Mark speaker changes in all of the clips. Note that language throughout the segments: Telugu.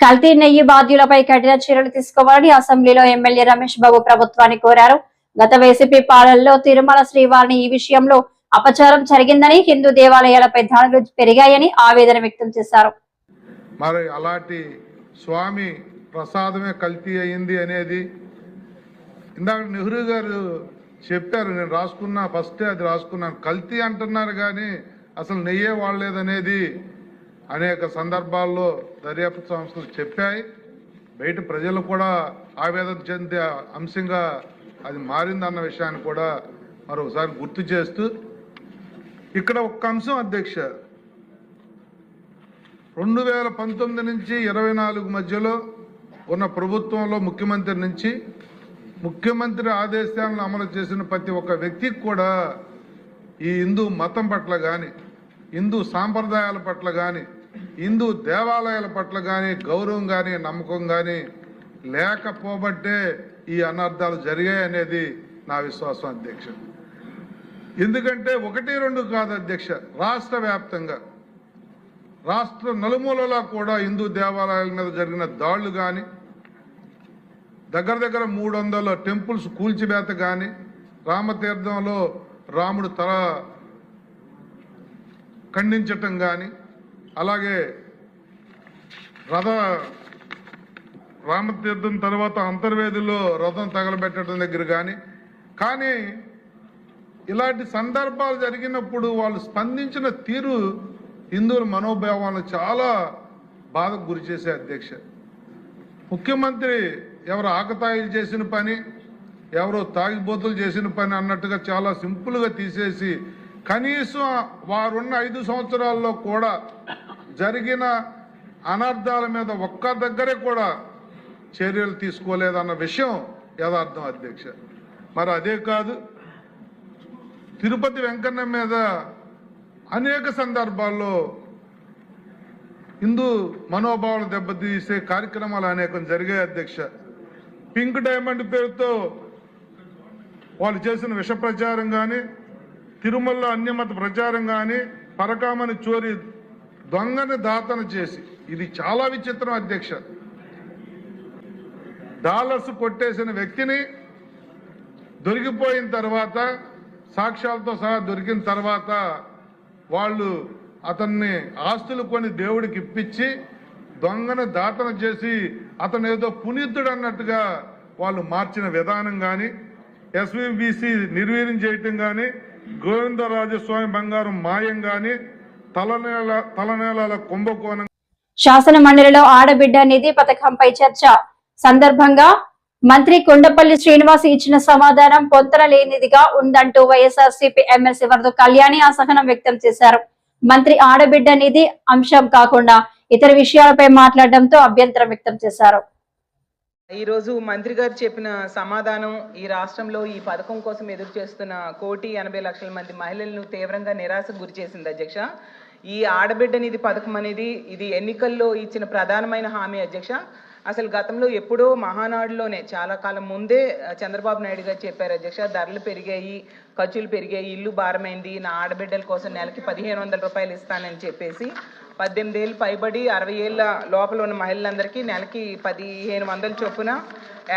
Speaker 1: కల్తీ నెయ్యి బాధ్యులపై కఠిన చర్యలు తీసుకోవాలని అసెంబ్లీలో ఎమ్మెల్యే రమేష్ బాబు ప్రభుత్వాన్ని కోరారు. గత వైసీపీ పాలనలో తిరుమల శ్రీవారిని ఈ విషయంలో అపచారం జరిగిందని, హిందూ దేవాలయాలపై దాడులు పెరిగాయని ఆవేదన వ్యక్తం చేశారు.
Speaker 2: మరి అలాంటి స్వామి ప్రసాదమే కల్తీ అయింది అనేది ఇందాక నెహ్రూ గారు చెప్పారు. నేను రాసుకున్నా, ఫస్టే అది రాసుకున్నాను. కల్తీ అంటున్నారు కానీ అసలు నెయ్యే వాడలేదనేది అనేక సందర్భాల్లో దర్యాప్తు సంస్థలు చెప్పాయి. బయట ప్రజలు కూడా ఆవేదన చెందే అంశంగా అది మారిందన్న విషయాన్ని కూడా మరొకసారి గుర్తు చేస్తూ, ఇక్కడ ఒక్క అంశం అధ్యక్ష, 2019 నుంచి 24 మధ్యలో ఉన్న ప్రభుత్వంలో ముఖ్యమంత్రి నుంచి ముఖ్యమంత్రి ఆదేశాలను అమలు చేసిన ప్రతి ఒక్క వ్యక్తికి కూడా ఈ హిందూ మతం పట్ల కానీ, హిందూ సాంప్రదాయాల పట్ల కానీ, హిందూ దేవాలయాల పట్ల కానీ గౌరవం కానీ నమ్మకం కానీ లేకపోబట్టే ఈ అనర్థాలు జరిగాయి అనేది నా విశ్వాసం అధ్యక్ష. ఎందుకంటే 1-2 కాదు అధ్యక్ష, రాష్ట్ర వ్యాప్తంగా రాష్ట్ర నలుమూలలా కూడా హిందూ దేవాలయాల మీద జరిగిన దాడులు కానీ, దగ్గర 300 టెంపుల్స్ కూల్చివేత కానీ, రామతీర్థంలో రాముడు తల ఖండించటం కానీ, అలాగే రామతీర్థం తర్వాత అంతర్వేదిలో రథం తగలబెట్టడం దగ్గర కానీ ఇలాంటి సందర్భాలు జరిగినప్పుడు వాళ్ళు స్పందించిన తీరు హిందువుల మనోభావాలను చాలా బాధకు గురి చేసే అధ్యక్ష. ముఖ్యమంత్రి ఎవరు ఆకతాయిలు చేసిన పని, ఎవరో తాగిబోతులు చేసిన పని అన్నట్టుగా చాలా సింపుల్గా తీసేసి, కనీసం వారున్న 5 సంవత్సరాల్లో కూడా జరిగిన అనర్థాల మీద ఒక్క దగ్గరే కూడా చర్యలు తీసుకోలేదన్న విషయం యథార్థం అధ్యక్ష. మరి అదే కాదు, తిరుపతి వెంకన్న మీద అనేక సందర్భాల్లో హిందూ మనోభావాలు దెబ్బతీసే కార్యక్రమాలు అనేకం జరిగాయి అధ్యక్ష. పింక్ డైమండ్ పేరుతో వాళ్ళు చేసిన విష ప్రచారం కానీ, తిరుమలలో అన్యమత ప్రచారం కానీ, పరకామని చోరీ దొంగని దాతన చేసి, ఇది చాలా విచిత్రం అధ్యక్ష. డాలర్స్ కొట్టేసిన వ్యక్తిని దొరికిపోయిన తర్వాత, సాక్ష్యాలతో సహా దొరికిన తర్వాత వాళ్ళు అతన్ని ఆస్తులు కొని దేవుడికి ఇప్పించి దొంగను దాతన చేసి అతను ఏదో పునీతుడు అన్నట్టుగా వాళ్ళు మార్చిన విధానం కానీ, ఎస్విబిసి నిర్వీర్యం చేయటం కానీ, గోవిందరాజస్వామి బంగారం మాయం కానీ, తలనేలాల కుంభకోణం.
Speaker 1: శాసన మండలిలో ఆడబిడ్డ నిధి పథకంపై చర్చ సందర్భంగా మంత్రి కొండపల్లి శ్రీనివాస్ ఇచ్చిన సమాధానం పొంతన లేనిదిగా ఉందంటూ వైఎస్ఆర్సీపీ ఎమ్మెల్సీ వరద కళ్యాణి అసహనం వ్యక్తం చేశారు. మంత్రి ఆడబిడ్డ నిధి అంశం కాకుండా ఇతర విషయాలపై మాట్లాడడంతో అభ్యంతరం వ్యక్తం చేశారు.
Speaker 3: ఈ రోజు మంత్రి గారు చెప్పిన సమాధానం ఈ రాష్ట్రంలో ఈ పథకం కోసం ఎదురు చేస్తున్న 1,80,00,000 మంది మహిళలను తీవ్రంగా నిరాశకు గురి చేసింది అధ్యక్ష. ఈ ఆడబిడ్డ నిధి పథకం అనేది ఇది ఎన్నికల్లో ఇచ్చిన ప్రధానమైన హామీ అధ్యక్ష. అసలు గతంలో ఎప్పుడో మహానాడులోనే చాలా కాలం ముందే చంద్రబాబు నాయుడు గారు చెప్పారు అధ్యక్ష, ధరలు పెరిగాయి, ఖర్చులు పెరిగాయి, ఇల్లు భారమైంది, నా ఆడబిడ్డల కోసం నెలకి 1,500 రూపాయలు ఇస్తానని చెప్పేసి 18 ఏళ్ళు పైబడి 60 ఏళ్ళ లోపల ఉన్న మహిళలందరికీ నెలకి 1,500 చొప్పున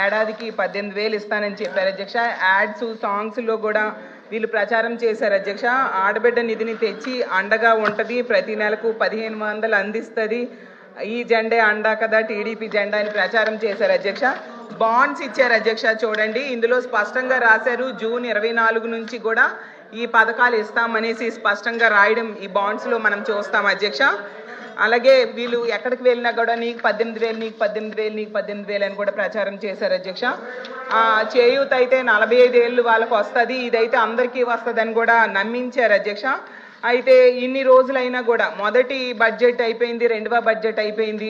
Speaker 3: ఏడాదికి 18,000 ఇస్తానని చెప్పారు అధ్యక్ష. యాడ్స్ సాంగ్స్లో కూడా వీళ్ళు ప్రచారం చేశారు అధ్యక్ష. ఆడబిడ్డ నిధిని తెచ్చి అండగా ఉంటుంది, ప్రతి నెలకు 1,500 అందిస్తుంది, ఈ జెండే అండా కదా టీడీపీ జెండా అని ప్రచారం చేశారు అధ్యక్ష. బాండ్స్ ఇచ్చారు అధ్యక్ష. చూడండి, ఇందులో స్పష్టంగా రాశారు జూన్ 24 నుంచి కూడా ఈ పథకాలు ఇస్తామనేసి స్పష్టంగా రాయడం ఈ బాండ్స్ లో మనం చూస్తాం అధ్యక్ష. అలాగే వీళ్ళు ఎక్కడికి వెళ్ళినా కూడా నీకు 18,000, నీకు 18,000, నీకు 18,000 అని కూడా ప్రచారం చేశారు అధ్యక్ష. చేయూత అయితే 45 ఏళ్ళు వాళ్ళకు వస్తుంది, ఇదైతే అందరికీ వస్తుందని కూడా నమ్మించారు అధ్యక్ష. అయితే ఇన్ని రోజులైనా కూడా మొదటి బడ్జెట్ అయిపోయింది, రెండవ బడ్జెట్ అయిపోయింది,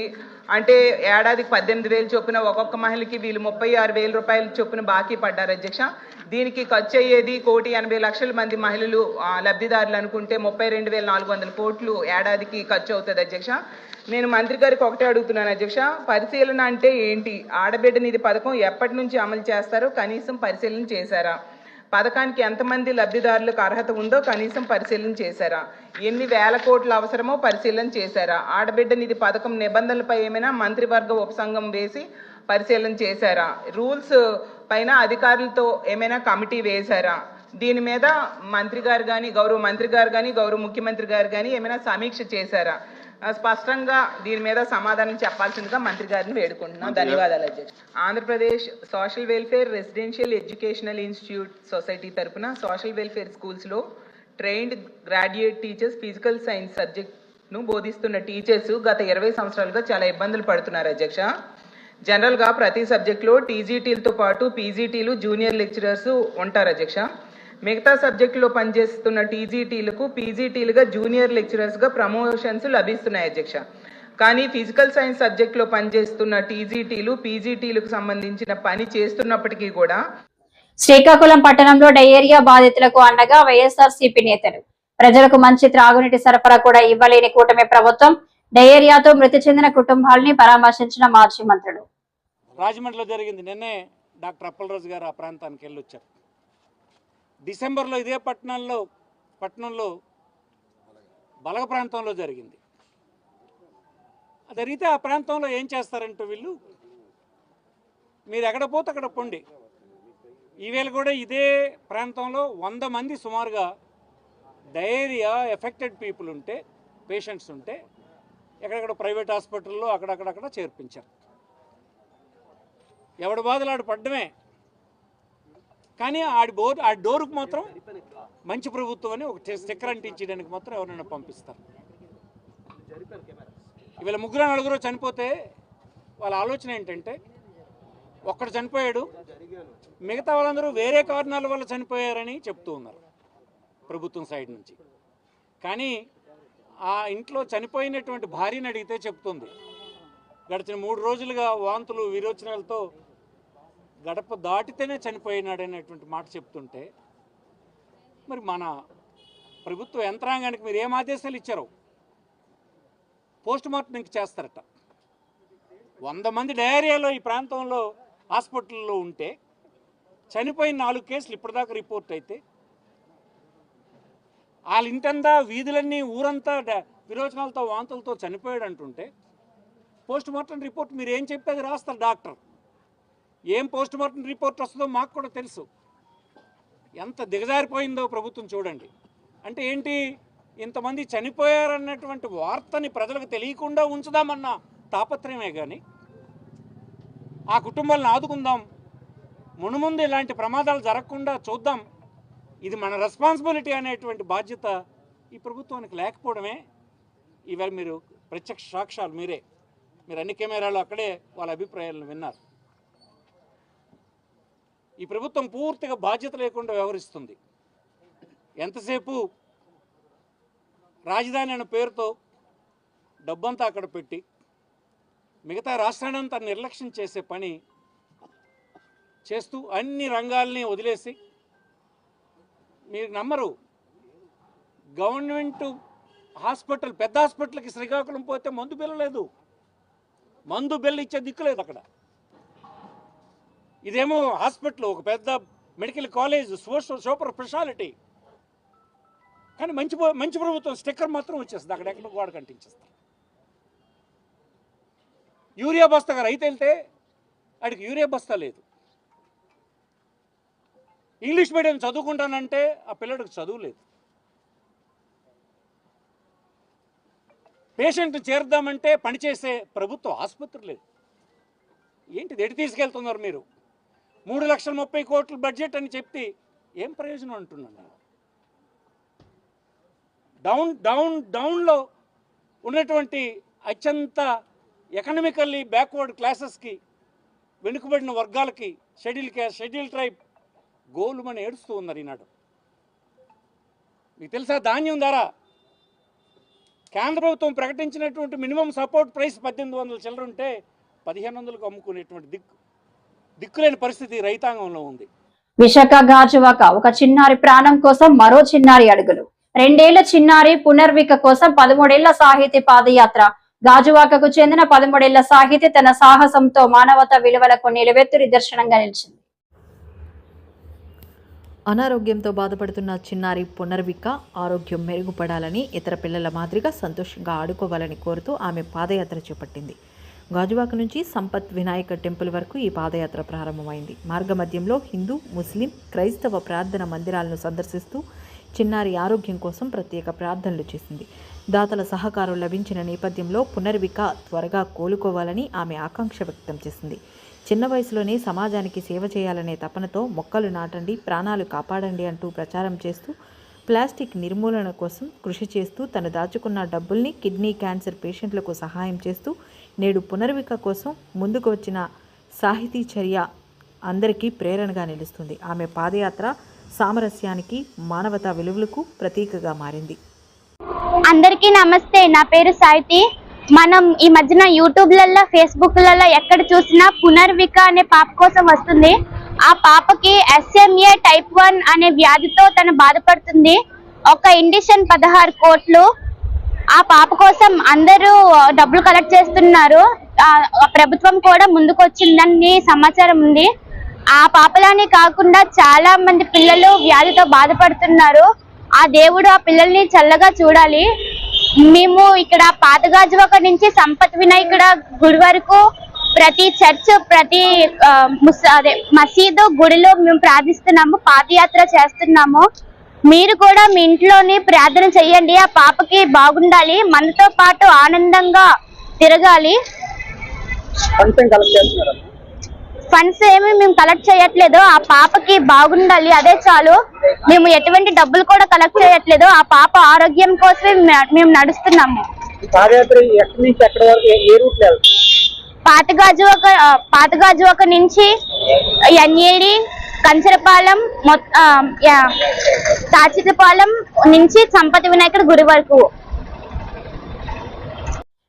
Speaker 3: అంటే ఏడాదికి 18,000 చొప్పున ఒక్కొక్క మహిళకి వీళ్ళు 36,000 రూపాయల చొప్పున బాకీ పడ్డారు అధ్యక్ష. దీనికి ఖర్చు అయ్యేది 1,80,00,000 మంది మహిళలు లబ్ధిదారులు అనుకుంటే 32,400 కోట్లు ఏడాదికి ఖర్చు అవుతుంది అధ్యక్ష. నేను మంత్రి గారికి ఒకటే అడుగుతున్నాను అధ్యక్ష, పరిశీలన అంటే ఏంటి? ఆడబిడ్డ నిధి పథకం ఎప్పటి నుంచి అమలు చేస్తారో కనీసం పరిశీలన చేశారా? పథకానికి ఎంతమంది లబ్ధిదారులకు అర్హత ఉందో కనీసం పరిశీలన చేశారా? ఎన్ని వేల కోట్లు అవసరమో పరిశీలన చేశారా? ఆడబిడ్డ నిధి పథకం నిబంధనలపై ఏమైనా మంత్రివర్గ ఉపసంఘం వేసి పరిశీలన చేశారా? రూల్స్ పైన అధికారులతో ఏమైనా కమిటీ వేశారా? దీని మీద మంత్రి గారు కానీ, గౌరవ మంత్రి గారు కానీ, గౌరవ ముఖ్యమంత్రి గారు కానీ ఏమైనా సమీక్ష చేశారా? స్పష్టంగా దీని మీద సమాధానం చెప్పాల్సిందిగా మంత్రి గారిని వేడుకుంటున్నాం. ధన్యవాదాలు అధ్యక్ష. Andhra Pradesh social welfare residential educational institute society తరపున సోషల్ వెల్ఫేర్ స్కూల్స్లో trained graduate teachers physical science సబ్జెక్ట్ను బోధిస్తున్న టీచర్స్ గత 20 సంవత్సరాలుగా చాలా ఇబ్బందులు పడుతున్నారు అధ్యక్ష. జనరల్గా ప్రతి సబ్జెక్టులో టీజీటీలతో పాటు పీజీటీలు, జూనియర్ లెక్చరర్స్ ఉంటారు అధ్యక్ష. మిగతా సబ్జెక్టులో పనిచేస్తున్న టీజీటీలకు పీజీటీలుగా, జూనియర్ లెక్చరర్స్గా ప్రమోషన్స్ లభిస్తున్నాయి అధ్యక్ష. కానీ ఫిజికల్ సైన్స్ సబ్జెక్టులో పనిచేస్తున్న టీజీటీలు, పీజీటీలకు సంబంధించిన పని చేస్తున్నప్పటికీ కూడా
Speaker 1: శ్రీకాకుళం పట్టణంలో డయేరియా బాధితులకు అండగా వైఎస్ఆర్సీపీ నేతలు. ప్రజలకు మంచి త్రాగునీటి సరఫరా కూడా ఇవ్వలేని కూటమి ప్రభుత్వం డయేరియాతో మృతి చెందిన కుటుంబాలని పరామర్శించిన మాజీ మంత్రులు.
Speaker 4: రాజమండ్రిలో జరిగింది. నిన్నే డాక్టర్ అప్పలరాజు గారు ఆ ప్రాంతానికి వెళ్ళొచ్చారు. డిసెంబర్లో ఇదే పట్టణంలో బలగ ప్రాంతంలో జరిగింది. జరిగితే ఆ ప్రాంతంలో ఏం చేస్తారంటే వీళ్ళు, మీరు ఎక్కడ పోతే అక్కడ పొండి. ఈవేళ కూడా ఇదే ప్రాంతంలో 100 మంది సుమారుగా డయేరియా ఎఫెక్టెడ్ పీపుల్ ఉంటే, పేషెంట్స్ ఉంటే ఎక్కడెక్కడ ప్రైవేట్ హాస్పిటల్లో అక్కడక్కడ చేర్పించారు. ఎవడి బాధలు ఆడు పడ్డమే. కానీ ఆడి డోరుకు మాత్రం మంచి ప్రభుత్వం అని ఒక స్టిక్కర్ అంటించడానికి మాత్రం ఎవరైనా పంపిస్తారు. ఇవాళ 3-4 చనిపోతే వాళ్ళ ఆలోచన ఏంటంటే, ఒక్కడు చనిపోయాడు, మిగతా వాళ్ళందరూ వేరే కారణాల వల్ల చనిపోయారని చెప్తూ ఉన్నారు ప్రభుత్వం సైడ్ నుంచి. కానీ ఆ ఇంట్లో చనిపోయినటువంటి భార్యని అడిగితే చెప్తుంది, గడిచిన 3 రోజులుగా వాంతులు విరోచనాలతో గడప దాటితేనే చనిపోయినాడనేటువంటి మాట చెప్తుంటే, మరి మన ప్రభుత్వ యంత్రాంగానికి మీరు ఏం ఆదేశాలు ఇచ్చారో? పోస్ట్ మార్టం ఇంక చేస్తారట. 100 మంది డయేరియాలో ఈ ప్రాంతంలో హాస్పిటల్లో ఉంటే చనిపోయిన 4 కేసులు ఇప్పటిదాకా రిపోర్ట్ అయితే, వాళ్ళ ఇంటంతా వీధులన్నీ ఊరంతా విరోచనాలతో వాంతులతో చనిపోయాడు అంటుంటే, పోస్ట్ మార్టం రిపోర్ట్ మీరు ఏం చెప్తే అది రాస్తారు డాక్టర్. ఏం పోస్ట్ మార్టం రిపోర్ట్ వస్తుందో మాకు కూడా తెలుసు. ఎంత దిగజారిపోయిందో ప్రభుత్వం చూడండి. అంటే ఏంటి, ఇంతమంది చనిపోయారన్నటువంటి వార్తని ప్రజలకు తెలియకుండా ఉంచుదామన్న తాపత్రయమే కానీ, ఆ కుటుంబాలను ఆదుకుందాం, మునుముందు ఇలాంటి ప్రమాదాలు జరగకుండా చూద్దాం, ఇది మన రెస్పాన్సిబిలిటీ అనేటువంటి బాధ్యత ఈ ప్రభుత్వానికి లేకపోవడమే. ఇవాళ మీరు ప్రత్యక్ష సాక్ష్యాలు, మీరు అన్ని కెమెరాలు అక్కడే వాళ్ళ అభిప్రాయాలను విన్నారు. ఈ ప్రభుత్వం పూర్తిగా బాధ్యత లేకుండా వ్యవహరిస్తుంది. ఎంతసేపు రాజధాని అనే పేరుతో డబ్బంతా అక్కడ పెట్టి మిగతా రాష్ట్రాన్నంతా నిర్లక్ష్యం చేసే పని చేస్తూ అన్ని రంగాల్ని వదిలేసి, మీరు నమ్మరు, గవర్నమెంట్ హాస్పిటల్, పెద్ద హాస్పిటల్కి శ్రీకాకుళం పోతే మందు బిల్ల లేదు, మందు బిల్ల ఇచ్చే దిక్కు లేదు అక్కడ. ఇదేమో హాస్పిటల్, ఒక పెద్ద మెడికల్ కాలేజ్, సూపర్ స్పెషాలిటీ, కానీ మంచి ప్రభుత్వం స్టిక్కర్ మాత్రం వచ్చేస్తుంది, అక్కడెక్కడ గోడ కంటించేస్తారు. యూరియా బస్తా రైతు వెళ్తే వాడికి యూరియా బస్తా లేదు. ఇంగ్లీష్ మీడియం చదువుకుంటానంటే ఆ పిల్లడికి చదువు లేదు. పేషెంట్ చేరుద్దామంటే పనిచేసే ప్రభుత్వ ఆసుపత్రి లేదు. ఏంటిది, ఎటు తీసుకెళ్తున్నారు మీరు? 3,30,000 కోట్ల బడ్జెట్ అని చెప్పి ఏం ప్రయోజనం అంటున్నాను. డౌన్లో ఉన్నటువంటి అత్యంత ఎకనామికల్లీ బ్యాక్వర్డ్ క్లాసెస్కి, వెనుకబడిన వర్గాలకి, షెడ్యూల్ ట్రైబ్ గోలుమని ఏడుస్తూ ఉన్నారు ఈనాడు. మీకు తెలుసా, ధాన్యం ధర కేంద్ర ప్రభుత్వం ప్రకటించినటువంటి మినిమం సపోర్ట్ ప్రైస్ 1,800 చిల్లర ఉంటే 1,500కు అమ్ముకునేటువంటి దిక్కులేని పరిస్థితి రైతాంగంలో ఉంది.
Speaker 1: విశాఖ గాజువాక ఒక చిన్నారి ప్రాణం కోసం మరో చిన్నారి అడుగులు. 2 ఏళ్ల చిన్నారి పునర్విక కోసం 13 ఏళ్ల సాహితీ పాదయాత్ర గాజువాకకు చెందిన 13 ఏళ్ల సాహితి తన సాహసంతో మానవతా విలువలకు నిలువెత్తు నిదర్శనంగా నిలిచింది.
Speaker 5: అనారోగ్యంతో బాధపడుతున్న చిన్నారి పునర్విక ఆరోగ్యం మెరుగుపడాలని, ఇతర పిల్లల మాదిరిగా సంతోషంగా ఆడుకోవాలని కోరుతూ ఆమె పాదయాత్ర చేపట్టింది. గాజువాక నుంచి సంపత్ వినాయక టెంపుల్ వరకు ఈ పాదయాత్ర ప్రారంభమైంది. మార్గమధ్యంలో హిందూ, ముస్లిం, క్రైస్తవ ప్రార్థన మందిరాలను సందర్శిస్తూ చిన్నారి ఆరోగ్యం కోసం ప్రత్యేక ప్రార్థనలు చేసింది. దాతల సహకారం లభించిన నేపథ్యంలో పునర్విక త్వరగా కోలుకోవాలని ఆమె ఆకాంక్ష వ్యక్తం చేసింది. చిన్న వయసులోనే సమాజానికి సేవ చేయాలనే తపనతో మొక్కలు నాటండి, ప్రాణాలు కాపాడండి అంటూ ప్రచారం చేస్తూ ప్లాస్టిక్ నిర్మూలన కోసం కృషి చేస్తూ తను దాచుకున్న డబ్బుల్ని కిడ్నీ క్యాన్సర్ పేషెంట్లకు సహాయం చేస్తూ నేడు పునర్విక కోసం ముందుకు వచ్చిన సాహితీ చర్య అందరికీ ప్రేరణగా నిలుస్తుంది. ఆమె పాదయాత్ర సామరస్యానికి, మానవతా విలువలకు ప్రతీకగా మారింది.
Speaker 6: అందరికీ నమస్తే. నా పేరు సాహితి. మనం ఈ మధ్యన యూట్యూబ్లలో, ఫేస్బుక్లలో ఎక్కడ చూసినా పునర్విక అనే పాప కోసం వస్తుంది. ఆ పాపకి SMA type 1 అనే వ్యాధితో తను బాధపడుతుంది. ఒక ఇండిషన్ 16 కోట్లు. ఆ పాప కోసం అందరూ డబ్బులు కలెక్ట్ చేస్తున్నారు. ప్రభుత్వం కూడా ముందుకు వచ్చిందని సమాచారం ఉంది. ఆ పాపలానే కాకుండా చాలా మంది పిల్లలు వ్యాధితో బాధపడుతున్నారు. ఆ దేవుడు ఆ పిల్లల్ని చల్లగా చూడాలి. మేము ఇక్కడ పాతగాజువాక నుంచి సంపత్ వినాయకుడ గుడి వరకు ప్రతి చర్చ్, ప్రతి మసీదు, గుడిలో మేము ప్రార్థిస్తున్నాము, పాదయాత్ర చేస్తున్నాము. మీరు కూడా మీ ఇంట్లోని ప్రార్థన చెయ్యండి. ఆ పాపకి బాగుండాలి, మనతో పాటు ఆనందంగా తిరగాలి. ఫండ్స్ ఏమి మేము కలెక్ట్ చేయట్లేదు. ఆ పాపకి బాగుండాలి, అదే చాలు. మేము ఎటువంటి డబ్బులు కూడా కలెక్ట్ చేయట్లేదు. ఆ పాప ఆరోగ్యం కోసమే మేము నడుస్తున్నాము. పాతగాజువాక నుంచి ఎన్ఏడి, కంచరపాలెం, తాచితపాలెం నుంచి సంపత్ వినాయకుడు గుడి వరకు.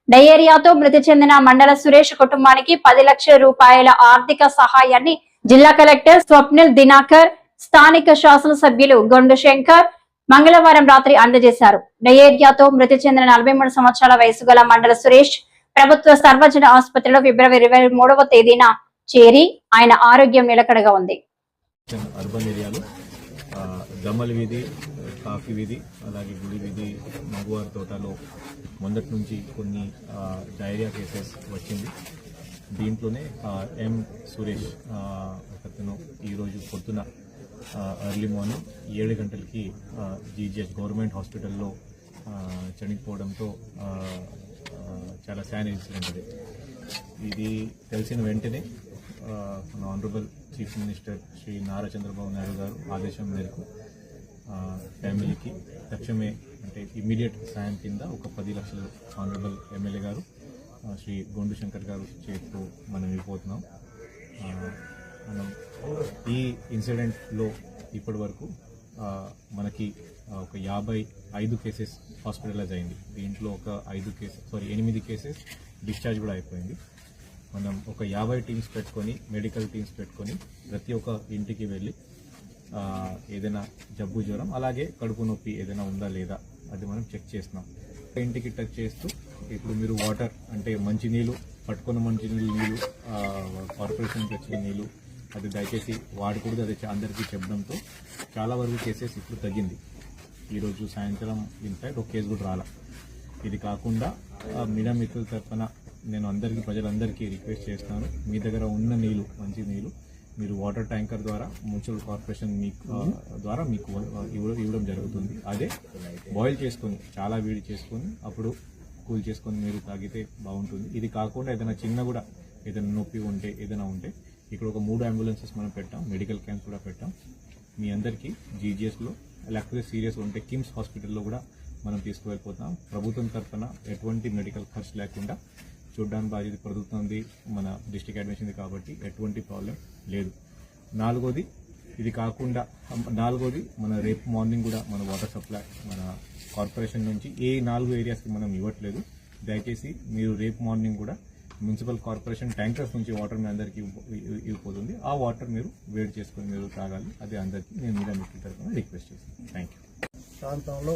Speaker 1: డయేరియాతో మృతి చెందిన మండల సురేష్ కుటుంబానికి 10 లక్షల రూపాయల ఆర్థిక సహాయాన్ని జిల్లా కలెక్టర్ స్వప్నిల్ దినాకర్, స్థానిక శాసనసభ్యులు గొండు శంకర్ మంగళవారం రాత్రి అందజేశారు. డయేరియాతో మృతి చెందిన 43 సంవత్సరాల వయసు గల మండల సురేష్ ప్రభుత్వ సర్వజన ఆసుపత్రిలో ఫిబ్రవరి 23వ తేదీన చేరి ఆయన ఆరోగ్యం నిలకడగా ఉంది.
Speaker 7: అర్బన్ ఏరియాలో దమ్మల వీధి, కాఫీ వీధి, అలాగే గుడి వీధి, మగువారి తోటలో మొదటి నుంచి కొన్ని డయేరియా కేసెస్ వచ్చింది. దీంట్లోనే ఎం సురేష్ ఒకతను ఈరోజు పొద్దున ఎర్లీ మార్నింగ్ 7 గంటలకి జీజీహెచ్ గవర్నమెంట్ హాస్పిటల్లో చనిపోవడంతో చాలా సాడ్ ఇన్సిడెంట్ అది. ఇది తెలిసిన వెంటనే మన honourable chief minister Shri Nara Chandrababu Naidu గారు ఆదేశం మేరకు ఫ్యామిలీకి తక్షణమే అంటే ఇమ్మీడియట్ సాయం కింద ఒక 10 లక్షలు ఆనరబుల్ ఎమ్మెల్యే గారు శ్రీ గొండు శంకర్ గారు చేతితో మనం వెళ్ళిపోతున్నాం. మనం ఈ ఇన్సిడెంట్లో ఇప్పటి వరకు మనకి ఒక 55 కేసెస్ హాస్పిటలైజ్ అయింది. దీంట్లో ఒక 8 కేసెస్ డిశ్చార్జ్ కూడా అయిపోయింది. మనం ఒక 50 టీమ్స్ పెట్టుకొని, మెడికల్ టీమ్స్ పెట్టుకొని ప్రతి ఒక్క ఇంటికి వెళ్ళి ఏదైనా జబ్బు, జ్వరం, అలాగే కడుపు నొప్పి ఏదైనా ఉందా లేదా అది మనం చెక్ చేస్తున్నాం. ఇంటికి టచ్ చేస్తూ ఇప్పుడు మీరు వాటర్ అంటే మంచినీళ్ళు, పట్టుకున్న మంచినీళ్ళు, కార్పొరేషన్కి వచ్చిన నీళ్ళు అది దయచేసి వాడకూడదు, అది అందరికీ చెప్పడంతో చాలా వరకు కేసెస్ ఇప్పుడు తగ్గింది. ఈరోజు సాయంత్రం ఇన్ఫాక్ట్ ఒక కేసు కూడా రాలా. ఇది కాకుండా మీడియా మిత్రుల తరఫున నేను ప్రజలందరికీ రిక్వెస్ట్ చేస్తాను, మీ దగ్గర ఉన్న నీళ్ళు, మంచి నీళ్ళు మీరు వాటర్ ట్యాంకర్ ద్వారా మున్సిపల్ కార్పొరేషన్ ద్వారా మీకు ఇవ్వడం జరుగుతుంది. అదే బాయిల్ చేసుకొని, చాలా వేడి చేసుకొని, అప్పుడు కూల్ చేసుకొని మీరు తాగితే బాగుంటుంది. ఇది కాకుండా ఏదైనా చిన్న కూడా ఏదైనా నొప్పి ఉంటే, ఏదైనా ఉంటే ఇక్కడ ఒక 3 అంబులెన్సెస్ మనం పెట్టాం, మెడికల్ క్యాంప్స్ కూడా పెట్టాం. మీ అందరికీ జీజీఎస్లో లేకపోతే సీరియస్ ఉంటే కిమ్స్ హాస్పిటల్లో కూడా మనం తీసుకువెళ్ళిపోతాం. ప్రభుత్వం తరఫున ఎటువంటి మెడికల్ ఖర్చు లేకుండా చూడడానికి బాధ్యత ప్రభుత్వంది, మన డిస్ట్రిక్ట్ అడ్మిషన్ది కాబట్టి ఎటువంటి ప్రాబ్లం లేదు. నాలుగోది మన రేపు మార్నింగ్ కూడా మన వాటర్ సప్లై మన కార్పొరేషన్ నుంచి ఏ 4 ఏరియాస్కి మనం ఇవ్వట్లేదు. దయచేసి మీరు రేపు మార్నింగ్ కూడా మున్సిపల్ కార్పొరేషన్ ట్యాంకర్స్ నుంచి వాటర్ మీ అందరికీ ఇవ్వబోతుంది. ఆ వాటర్ మీరు వేడి చేసుకొని మీరు తాగాలి. అదే అందరికీ నేను మీడియా మిత్రుల తరఫున రిక్వెస్ట్ చేస్తాను. Thank you.
Speaker 8: ప్రాంతంలో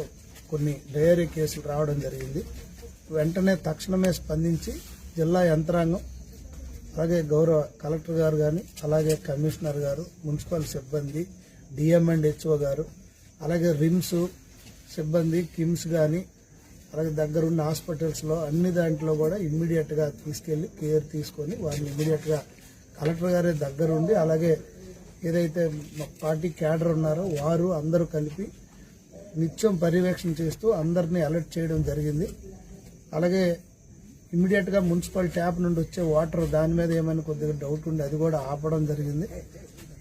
Speaker 8: కొన్ని డయేరియా కేసులు రావడం జరిగింది. వెంటనే తక్షణమే స్పందించి జిల్లా యంత్రాంగం అలాగే గౌరవ కలెక్టర్ గారు కానీ అలాగే కమిషనర్ గారు మున్సిపల్ సిబ్బంది డిఎంఎండ్హెచ్ఓ గారు అలాగే రిమ్స్ సిబ్బంది కిమ్స్ కానీ అలాగే దగ్గరున్న హాస్పిటల్స్లో అన్ని దాంట్లో కూడా ఇమ్మీడియట్గా తీసుకెళ్లి కేర్ తీసుకొని వారిని ఇమ్మీడియట్గా కలెక్టర్ గారే దగ్గరుండి అలాగే ఏదైతే పార్టీ క్యాడర్ ఉన్నారో వారు అందరూ కలిపి నిత్యం పర్యవేక్షణ చేస్తూ అందరినీ అలర్ట్ చేయడం జరిగింది. అలాగే ఇమ్మీడియట్గా మున్సిపల్ ట్యాప్ నుండి వచ్చే వాటర్ దాని మీద ఏమైనా కొద్దిగా డౌట్ ఉండి అది కూడా ఆపడం జరిగింది.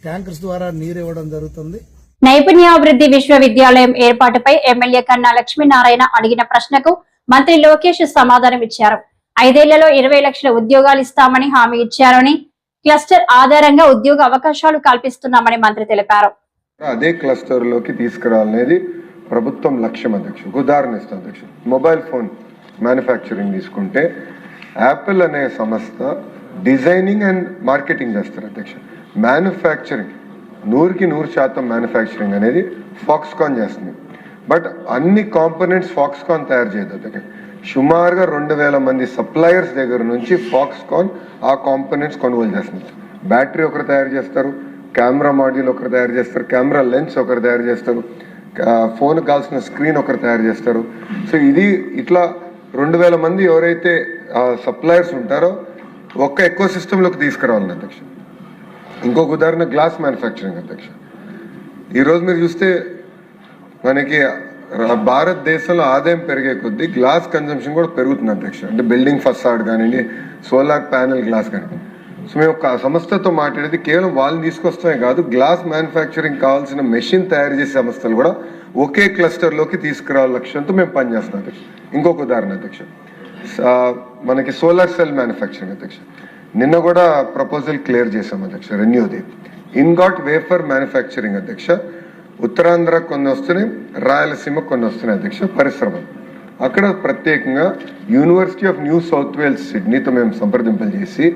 Speaker 8: ట్యాంకర్స్ ద్వారా నీరు ఇవ్వడం జరుగుతుంది.
Speaker 1: నైపుణ్యాభివృద్ధి విశ్వవిద్యాలయం ఏర్పాటుపై ఎమ్మెల్యే కన్నా లక్ష్మీనారాయణ అడిగిన ప్రశ్నకు మంత్రి లోకేష్ సమాధానం ఇచ్చారు. 5 ఏళ్లలో 20 లక్షల ఉద్యోగాలు ఇస్తామని హామీ ఇచ్చారని, క్లస్టర్ ఆధారంగా ఉద్యోగ అవకాశాలు కల్పిస్తున్నామని మంత్రి తెలిపారు.
Speaker 9: అదే క్లస్టర్ లోకి తీసుకురావాలనేది ప్రభుత్వం లక్ష్యం అధ్యక్ష. ఉదాహరణ ఇస్తాను అధ్యక్ష. మొబైల్ ఫోన్ మ్యానుఫ్యాక్చరింగ్ తీసుకుంటే యాపిల్ అనే సంస్థ డిజైనింగ్ అండ్ మార్కెటింగ్ చేస్తారు అధ్యక్ష. మ్యానుఫ్యాక్చరింగ్ 100% మ్యానుఫ్యాక్చరింగ్ అనేది ఫాక్స్కాన్ చేస్తుంది. బట్ అన్ని కాంపోనెంట్స్ ఫాక్స్కాన్ తయారు చేయదు అధ్యక్ష. సుమారుగా 2000 మంది సప్లయర్స్ దగ్గర నుంచి ఫాక్స్కాన్ ఆ కాంపోనెంట్స్ కొనుగోలు చేస్తున్నారు. బ్యాటరీ ఒకరు తయారు చేస్తారు, కెమెరా మాడ్యూల్ ఒకరు తయారు చేస్తారు, కెమెరా లెన్స్ ఒకరు తయారు చేస్తారు, ఫోన్ కావాల్సిన స్క్రీన్ ఒకరు తయారు చేస్తారు. సో ఇది ఇట్లా 2000 మంది ఎవరైతే సప్లయర్స్ ఉంటారో ఒక్క ఎకో సిస్టంలోకి తీసుకురావాలని అధ్యక్ష. ఇంకొక ఉదాహరణ గ్లాస్ మ్యానుఫ్యాక్చరింగ్ అధ్యక్ష. ఈరోజు మీరు చూస్తే మనకి భారతదేశంలో ఆదాయం పెరిగే కొద్దీ గ్లాస్ కన్జంప్షన్ కూడా పెరుగుతుంది అధ్యక్ష. అంటే బిల్డింగ్ ఫసాడ్ కానివ్వండి, సోలార్ ప్యానెల్ గ్లాస్ కానీ. సో మేము ఒక సంస్థతో మాట్లాడేది కేవలం వాళ్ళని తీసుకొస్తామే కాదు, గ్లాస్ మ్యానుఫ్యాక్చరింగ్ కావాల్సిన మెషిన్ తయారు చేసే సంస్థలు కూడా ఒకే క్లస్టర్లోకి తీసుకురావాల లక్ష్యంతో మేము పనిచేస్తాం అధ్యక్ష. ఇంకొక ఉదాహరణ అధ్యక్ష, మనకి సోలార్ సెల్ మ్యానుఫ్యాక్చరింగ్ అధ్యక్ష. నిన్న కూడా ప్రపోజల్ క్లియర్ చేశాం అధ్యక్ష. రెన్యూది ఇన్గాట్ వేఫర్ మ్యానుఫ్యాక్చరింగ్ అధ్యక్ష. ఉత్తరాంధ్ర కొన్ని వస్తున్నాయి, రాయలసీమ కొన్ని వస్తున్నాయి అధ్యక్ష పరిశ్రమలు. అక్కడ ప్రత్యేకంగా university of New South Wales సిడ్నీతో మేము సంప్రదింపులు చేసి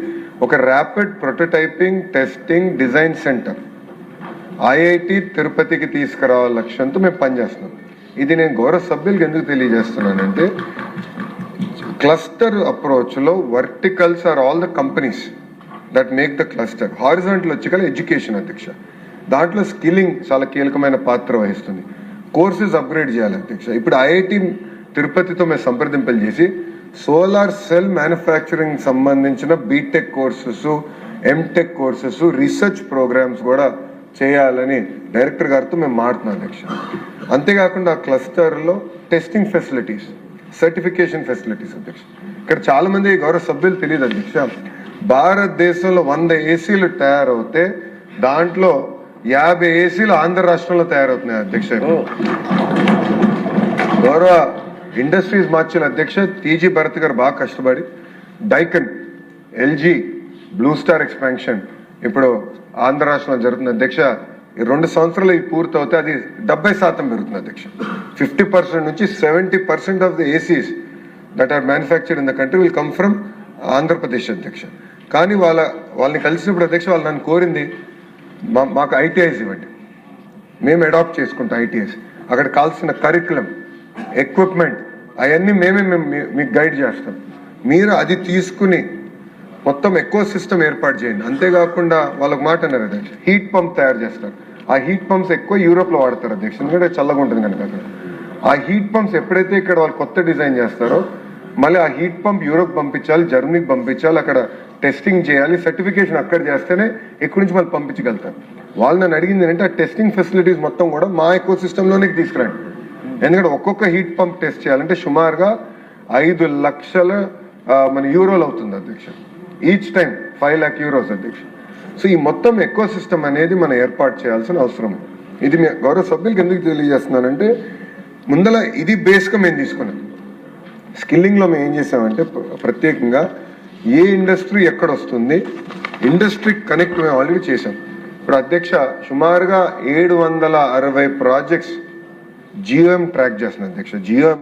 Speaker 9: ఒక rapid prototyping testing design centre IIT తిరుపతికి తీసుకురావాల లక్ష్యంతో మేము పనిచేస్తున్నాం. ఇది నేను గౌరవ సభ్యులకు ఎందుకు తెలియజేస్తున్నానంటే, క్లస్టర్ అప్రోచ్లో verticals are all the companies that make the cluster. Horizontal వచ్చి ఎడ్యుకేషన్ అధ్యక్ష. దాంట్లో స్కిల్లింగ్ చాలా కీలకమైన పాత్ర వహిస్తుంది. కోర్సెస్ అప్గ్రేడ్ చేయాలి అధ్యక్ష. ఇప్పుడు ఐఐటి తిరుపతితో మేము సంప్రదింపులు చేసి సోలార్ సెల్ మ్యానుఫ్యాక్చరింగ్ సంబంధించిన BTech courses, MTech courses, research programmes కూడా చేయాలని డైరెక్టర్ గారితో మేము మాట్లాడుతున్నాం అధ్యక్ష. అంతేకాకుండా క్లస్టర్లో టెస్టింగ్ ఫెసిలిటీస్, సర్టిఫికేషన్ ఫెసిలిటీస్ అధ్యక్ష. ఇక్కడ చాలా మంది గౌరవ సభ్యులు తెలియదు అధ్యక్ష, భారతదేశంలో 100 ఏసీలు తయారవుతే దాంట్లో 50 ఏసీలు ఆంధ్ర రాష్ట్రంలో తయారవుతున్నాయి అధ్యక్ష. గౌరవ ఇండస్ట్రీస్ మార్చిన అధ్యక్ష టీజీ భరత్ గారు బాగా కష్టపడి డైకన్, ఎల్జీ, బ్లూ స్టార్ ఎక్స్పాన్షన్ ఇప్పుడు ఆంధ్ర రాష్ట్రంలో జరుగుతుంది అధ్యక్ష. ఈ 2 సంవత్సరాలు ఇది పూర్తవుతే అది 70% పెరుగుతుంది అధ్యక్ష. 50% నుంచి 70% of the ACs that are manufactured in the country will come from Andhra Pradesh అధ్యక్ష. కానీ వాళ్ళని కలిసినప్పుడు అధ్యక్ష వాళ్ళు నన్ను కోరింది, మాకు ఐటీఐస్ ఇవ్వండి, మేము అడాప్ట్ చేసుకుంటాం ఐటీఐస్. అక్కడ కావాల్సిన కరికులం, ఎక్విప్మెంట్ అవన్నీ మేము మీకు గైడ్ చేస్తాం. మీరు అది తీసుకుని మొత్తం ఎకో సిస్టమ్ ఏర్పాటు చేయండి. అంతేకాకుండా వాళ్ళకి మాట అన్నారు అధ్యక్ష, హీట్ పంప్ తయారు చేస్తారు. ఆ హీట్ పంప్స్ ఎక్కువ యూరోప్లో వాడతారు అధ్యక్ష, ఎందుకంటే చల్లగా ఉంటుంది కనుక. ఆ హీట్ పంప్స్ ఎప్పుడైతే ఇక్కడ వాళ్ళు కొత్త డిజైన్ చేస్తారో మళ్ళీ ఆ హీట్ పంప్ యూరోప్ పంపించాలి, జర్మనీకి పంపించాలి, అక్కడ టెస్టింగ్ చేయాలి, సర్టిఫికేషన్ అక్కడ చేస్తేనే ఎక్కడి నుంచి వాళ్ళు పంపించగలుగుతారు. వాళ్ళు నన్ను అడిగింది ఏంటంటే ఆ టెస్టింగ్ ఫెసిలిటీస్ మొత్తం కూడా మా ఎకో సిస్టంలోనే తీసుకురండి. ఎందుకంటే ఒక్కొక్క హీట్ పంప్ టెస్ట్ చేయాలంటే సుమారుగా 5 లక్షల మన యూరోలు అవుతుంది అధ్యక్ష. ఈచ్ టైం 5 lakh euros అధ్యక్ష. సో ఈ మొత్తం ఎకో సిస్టమ్ అనేది మనం ఏర్పాటు చేయాల్సిన అవసరం. ఇది గౌరవ సభ్యులకు ఎందుకు తెలియజేస్తున్నానంటే, ముందల ఇది బేస్గా మేము తీసుకున్నాం. స్కిల్లింగ్లో మేము ఏం చేసామంటే ప్రత్యేకంగా ఏ ఇండస్ట్రీ ఎక్కడ వస్తుంది, ఇండస్ట్రీ కనెక్ట్ మేము ఆల్రెడీ చేసాం. ఇప్పుడు అధ్యక్ష సుమారుగా 760 ప్రాజెక్ట్స్ జియోఎం ట్రాక్ చేస్తున్నాం అధ్యక్ష. జియోఎం